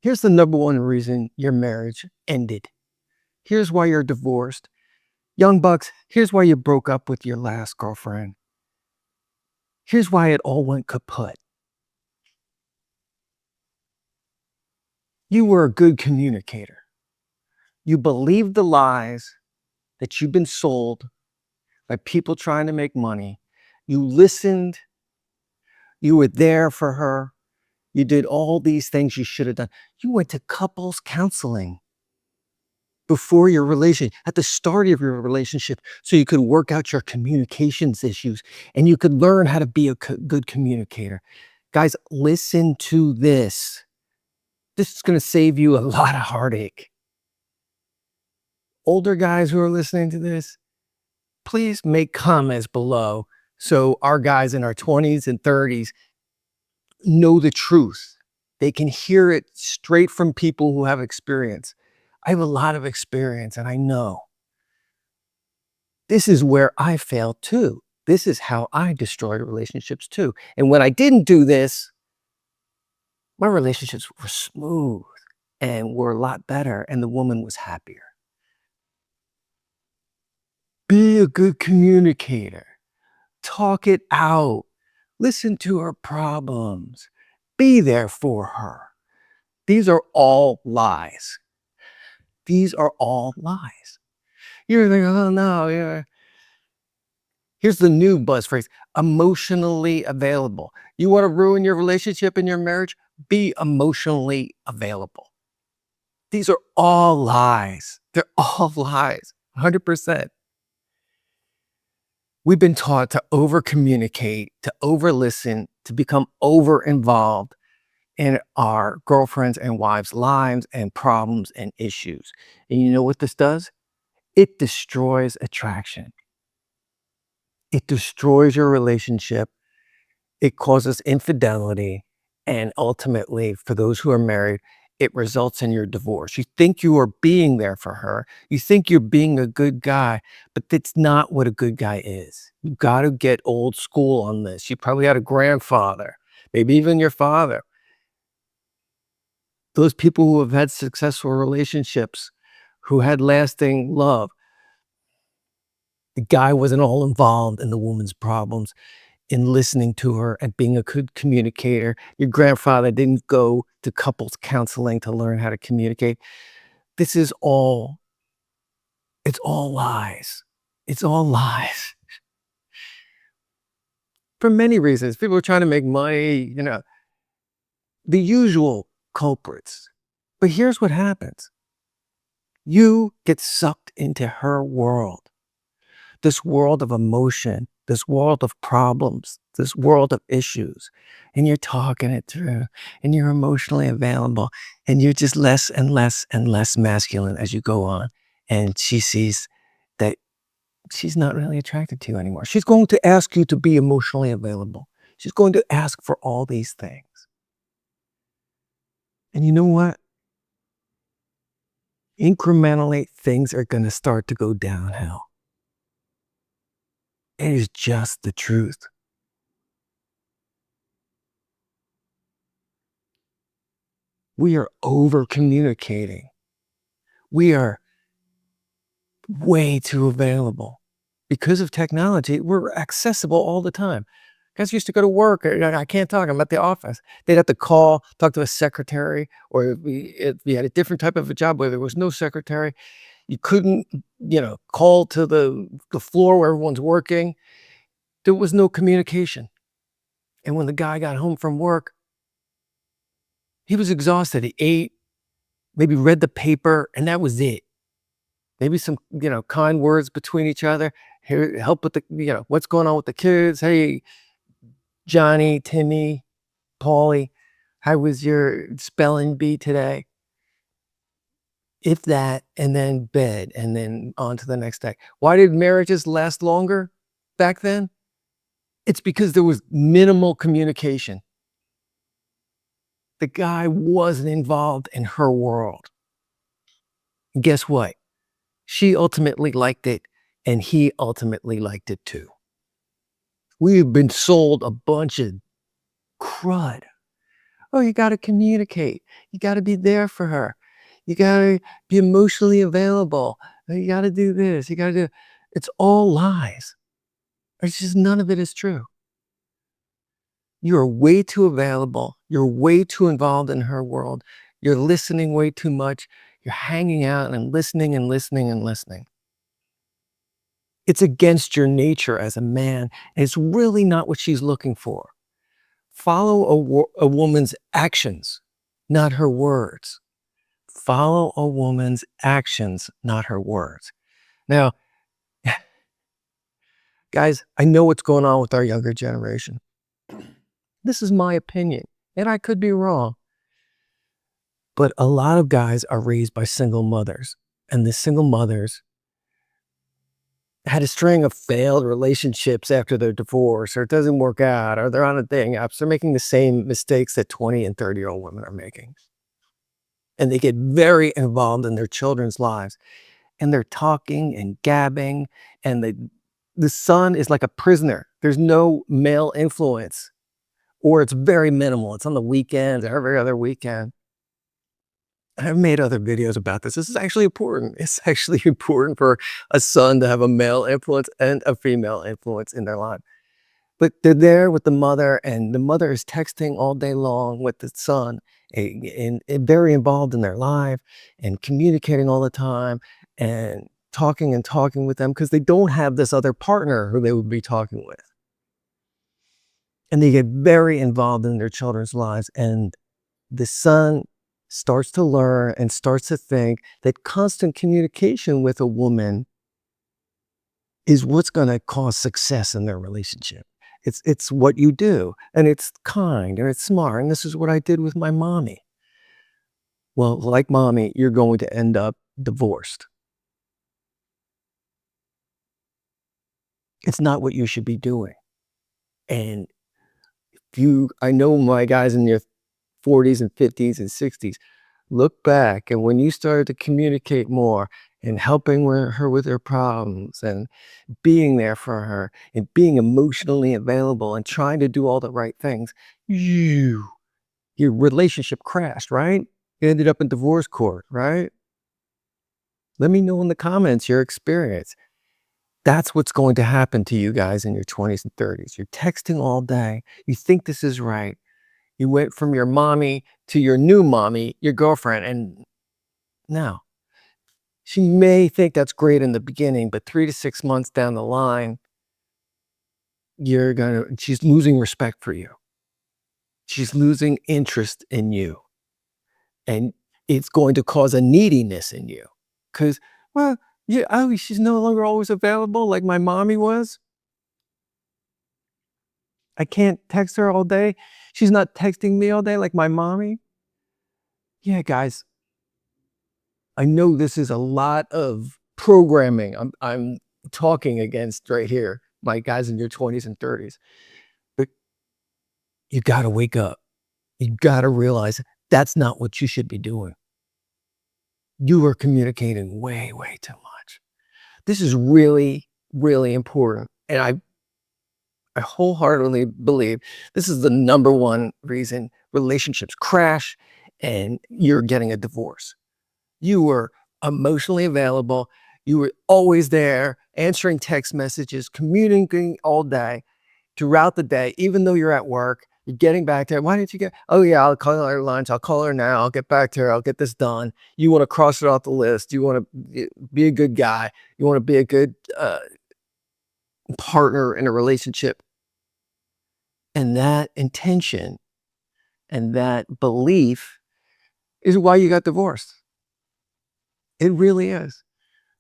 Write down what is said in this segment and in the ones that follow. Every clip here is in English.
Here's the number one reason your marriage ended. Here's why you're divorced. Young bucks, here's why you broke up with your last girlfriend. Here's why it all went kaput. You were a good communicator. You believed the lies that you've been sold by people trying to make money. You listened. You were there for her. You did all these things you should have done. You went to couples counseling before your relation, at the start of your relationship, so you could work out your communications issues and you could learn how to be a good communicator. Guys, listen to this. This is going to save you a lot of heartache. Older guys who are listening to this, please make comments below so our guys in our 20s and 30s know the truth. They can hear it straight from people who have experience. I have a lot of experience and I know. This is where I failed too. This is how I destroyed relationships too. And when I didn't do this, my relationships were smooth and were a lot better and the woman was happier. Be a good communicator. Talk it out. Listen to her problems. Be there for her. These are all lies. These are all lies. You're thinking, oh no, yeah. Here's the new buzz phrase, emotionally available. You want to ruin your relationship and your marriage? Be emotionally available. These are all lies. They're all lies, 100%. We've been taught to over-communicate, to over-listen, to become over-involved in our girlfriends and wives' lives and problems and issues. And you know what this does? It destroys attraction. It destroys your relationship. It causes infidelity. And ultimately, for those who are married, it results in your divorce. You think you are being there for her. You think you're being a good guy, but that's not what a good guy is. You got to get old school on this. You probably had a grandfather, maybe even your father. Those people who have had successful relationships, who had lasting love, the guy wasn't all involved in the woman's problems, in listening to her and being a good communicator. Your grandfather didn't go to couples counseling to learn how to communicate. This is all, it's all lies. It's all lies. For many reasons. People are trying to make money, the usual culprits. But here's what happens. You get sucked into her world. This world of emotion, this world of problems, this world of issues, and you're talking it through and you're emotionally available and you're just less and less and less masculine as you go on. And she sees that she's not really attracted to you anymore. She's going to ask you to be emotionally available. She's going to ask for all these things. And you know what? Incrementally, things are going to start to go downhill. It is just the truth. We are over communicating. We are way too available. Because of technology, we're accessible all the time. Guys used to go to work. I can't talk. I'm at the office. They'd have to call, talk to a secretary, or if you had a different type of a job where there was no secretary, you couldn't, call to the floor where everyone's working. There was no communication. And when the guy got home from work, he was exhausted. He ate, maybe read the paper, and that was it. Maybe some, kind words between each other. Here, help with the, what's going on with the kids? Hey, Johnny, Timmy, Paulie, how was your spelling bee today? If that, and then bed, and then on to the next day. Why did marriages last longer back then? It's because there was minimal communication. The guy wasn't involved in her world. And guess what? She ultimately liked it, and he ultimately liked it too. We've been sold a bunch of crud, Oh, you got to communicate. You got to be there for her. You got to be emotionally available. You got to do this. You got to do. It's all lies. It's just none of it is true. You are way too available. You're way too involved in her world. You're listening way too much. You're hanging out and listening and listening and listening. It's against your nature as a man. And it's really not what she's looking for. Follow a woman's actions, not her words. Follow a woman's actions, not her words. Now, guys, I know what's going on with our younger generation. This is my opinion, and I could be wrong. But a lot of guys are raised by single mothers, and the single mothers had a string of failed relationships after their divorce, or it doesn't work out, or they're on a dating apps. They're making the same mistakes that 20 and 30-year-old women are making. And they get very involved in their children's lives. And they're talking and gabbing, and the son is like a prisoner. There's no male influence, or it's very minimal. It's on the weekends, every other weekend. I've made other videos about this. This is actually important. It's actually important for a son to have a male influence and a female influence in their life. But they're there with the mother, and the mother is texting all day long with the son, and very involved in their life and communicating all the time and talking with them because they don't have this other partner who they would be talking with. And they get very involved in their children's lives. And the son starts to learn and starts to think that constant communication with a woman is what's going to cause success in their relationship. It's what you do, and it's kind, and it's smart, and this is what I did with my mommy. Well, like mommy, you're going to end up divorced. It's not what you should be doing. And I know my guys in your 40s and 50s and 60s, look back, and when you started to communicate more and helping her with her problems and being there for her and being emotionally available and trying to do all the right things, your relationship crashed, right? You ended up in divorce court, right? Let me know in the comments your experience. That's what's going to happen to you guys in your 20s and 30s. You're texting all day. You think this is right. You went from your mommy to your new mommy, your girlfriend, and no. She may think that's great in the beginning, but 3 to 6 months down the line, she's losing respect for you. She's losing interest in you. And it's going to cause a neediness in you. Because, well, yeah, oh, she's no longer always available like my mommy was. I can't text her all day. She's not texting me all day like my mommy. Yeah, guys, I know this is a lot of programming I'm talking against right here, my guys in your 20s and 30s. But you got to wake up. You got to realize that's not what you should be doing. You are communicating way, way too much. This is really, really important. And I wholeheartedly believe this is the number one reason relationships crash and you're getting a divorce. You were emotionally available. You were always there, answering text messages, communicating all day, throughout the day, even though you're at work. You're getting back to her. Why didn't you get? Oh, yeah, I'll call her at lunch. I'll call her now. I'll get back to her. I'll get this done. You want to cross it off the list. You want to be a good guy. You want to be a good partner in a relationship. And that intention and that belief is why you got divorced. It really is.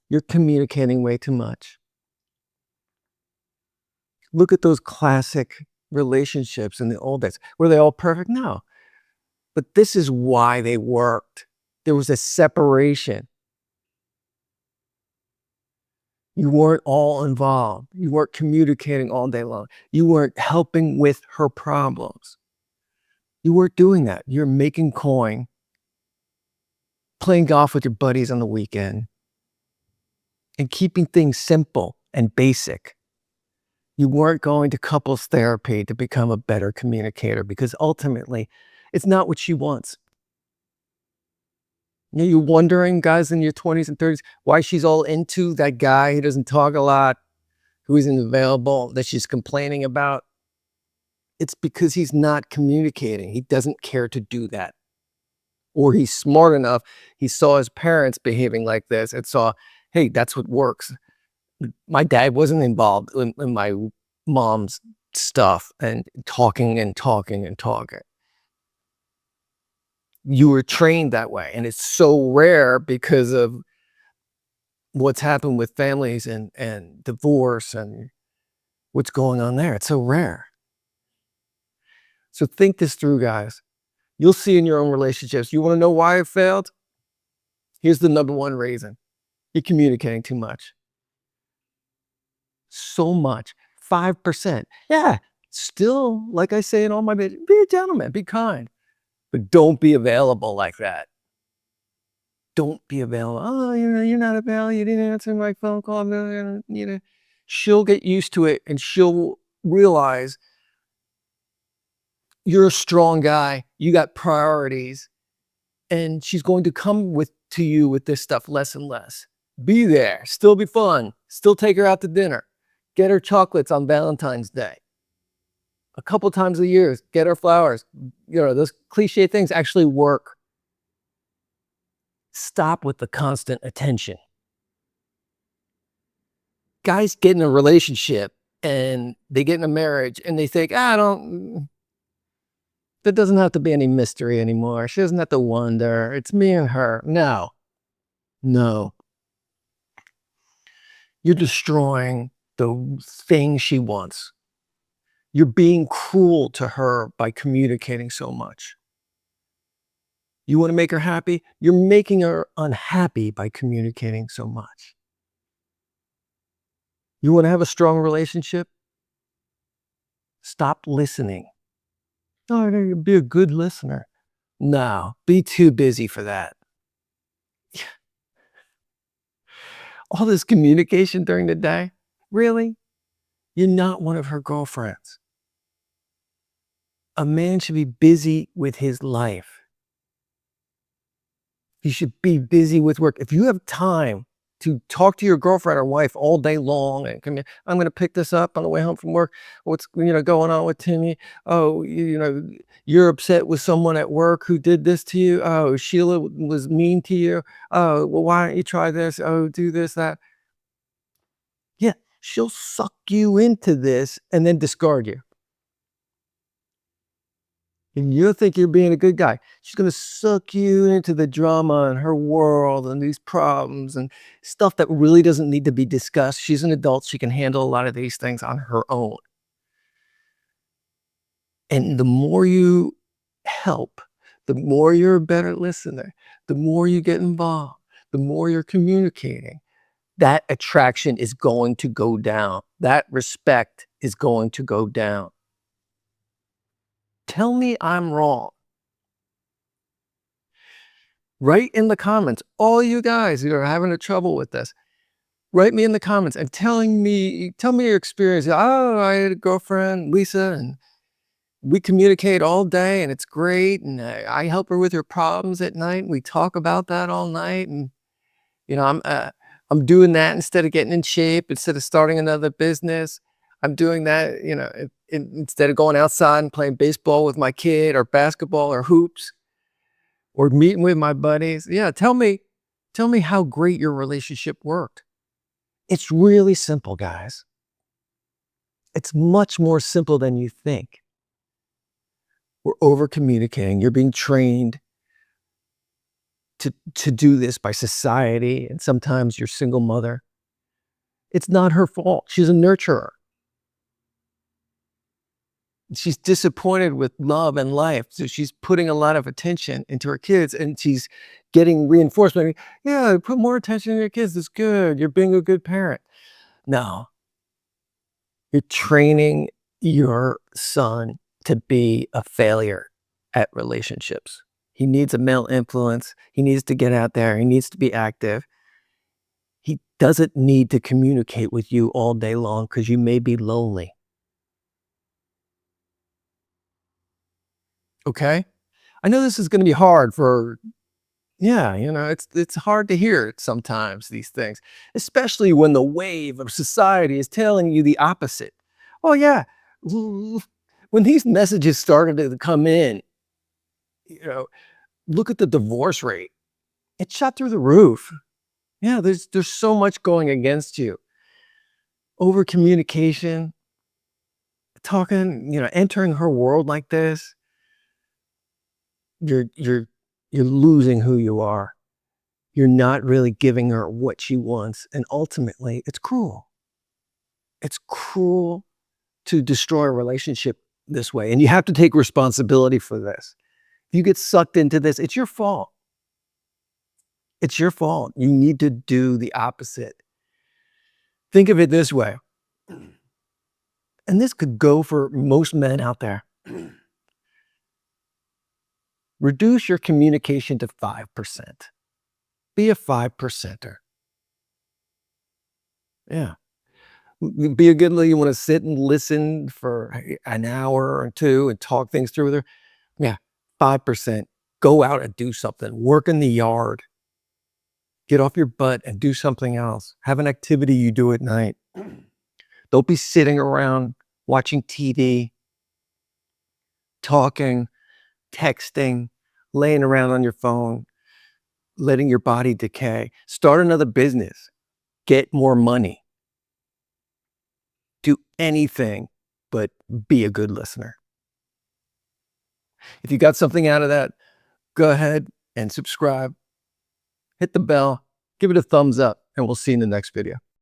You're communicating way too much. Look at those classic relationships in the old days. Were they all perfect? No. But this is why they worked. There was a separation. You weren't all involved. You weren't communicating all day long. You weren't helping with her problems. You weren't doing that. You're making coin, playing golf with your buddies on the weekend, and keeping things simple and basic. You weren't going to couples therapy to become a better communicator because ultimately It's not what she wants. You're wondering, guys in your 20s and 30s, why she's all into that guy who doesn't talk a lot, who isn't available, that she's complaining about. It's because he's not communicating. He doesn't care to do that. Or he's smart enough. He saw his parents behaving like this and saw, hey, that's what works. My dad wasn't involved in my mom's stuff and talking and talking and talking. You were trained that way. And it's so rare because of what's happened with families and divorce and what's going on there. It's so rare. So think this through, guys. You'll see in your own relationships. You want to know why it failed? Here's the number one reason. You're communicating too much. So much. 5%. Yeah. Still, like I say in all my videos, be a gentleman, be kind. But don't be available like that. Don't be available. Oh, you're not available. You didn't answer my phone call. She'll get used to it and she'll realize you're a strong guy. You got priorities. And she's going to come to you with this stuff less and less. Be there. Still be fun. Still take her out to dinner. Get her chocolates on Valentine's Day. A couple times a year, get her flowers. Those cliche things actually work. Stop with the constant attention. Guys get in a relationship and they get in a marriage and they think, there doesn't have to be any mystery anymore. She doesn't have to wonder. It's me and her. No. You're destroying the thing she wants. You're being cruel to her by communicating so much. You want to make her happy? You're making her unhappy by communicating so much. You want to have a strong relationship? Stop listening. Oh, I gotta be a good listener. No, be too busy for that. All this communication during the day? Really? You're not one of her girlfriends. A man should be busy with his life. He should be busy with work. If you have time to talk to your girlfriend or wife all day long and come in, I'm going to pick this up on the way home from work. What's going on with Timmy? Oh, you're upset with someone at work who did this to you. Oh, Sheila was mean to you. Oh, well, why don't you try this? Oh, do this, that. Yeah, she'll suck you into this and then discard you. And you think you're being a good guy. She's going to suck you into the drama and her world and these problems and stuff that really doesn't need to be discussed. She's an adult. She can handle a lot of these things on her own. And the more you help, the more you're a better listener, the more you get involved, the more you're communicating, that attraction is going to go down. That respect is going to go down. Tell me I'm wrong. Write in the comments, all you guys who are having trouble with this, write me in the comments and tell me your experience. Oh, I had a girlfriend, Lisa, and we communicate all day and it's great. And I help her with her problems at night. We talk about that all night. And, I'm doing that instead of getting in shape, instead of starting another business. I'm doing that, instead of going outside and playing baseball with my kid or basketball or hoops. Or meeting with my buddies. Yeah, tell me how great your relationship worked. It's really simple, guys. It's much more simple than you think. We're over communicating. You're being trained to do this by society and sometimes your single mother. It's not her fault. She's a nurturer. She's disappointed with love and life. So she's putting a lot of attention into her kids and she's getting reinforcement. Yeah, put more attention in your kids. It's good. You're being a good parent. No, you're training your son to be a failure at relationships. He needs a male influence. He needs to get out there. He needs to be active. He doesn't need to communicate with you all day long because you may be lonely. Okay? I know this is going to be hard for, yeah, it's hard to hear it sometimes, these things, especially when the wave of society is telling you the opposite. Oh, yeah. When these messages started to come in, you know, look at the divorce rate. It shot through the roof. Yeah, there's so much going against you. Over communication, talking, entering her world like this, you're you're you're losing who you are. You're not really giving her what she wants, and ultimately, it's cruel. It's cruel to destroy a relationship this way, and you have to take responsibility for this. If you get sucked into this, it's your fault. It's your fault. You need to do the opposite. Think of it this way, and this could go for most men out there. Reduce your communication to 5%. Be a 5%er. Yeah. Be a good lady. You want to sit and listen for an hour or two and talk things through with her. Yeah, 5%. Go out and do something. Work in the yard. Get off your butt and do something else. Have an activity you do at night. Don't be sitting around watching TV, talking, texting, laying around on your phone, letting your body decay. Start another business. Get more money. Do anything but be a good listener. If you got something out of that, go ahead and subscribe, hit the bell, give it a thumbs up, and we'll see you in the next video.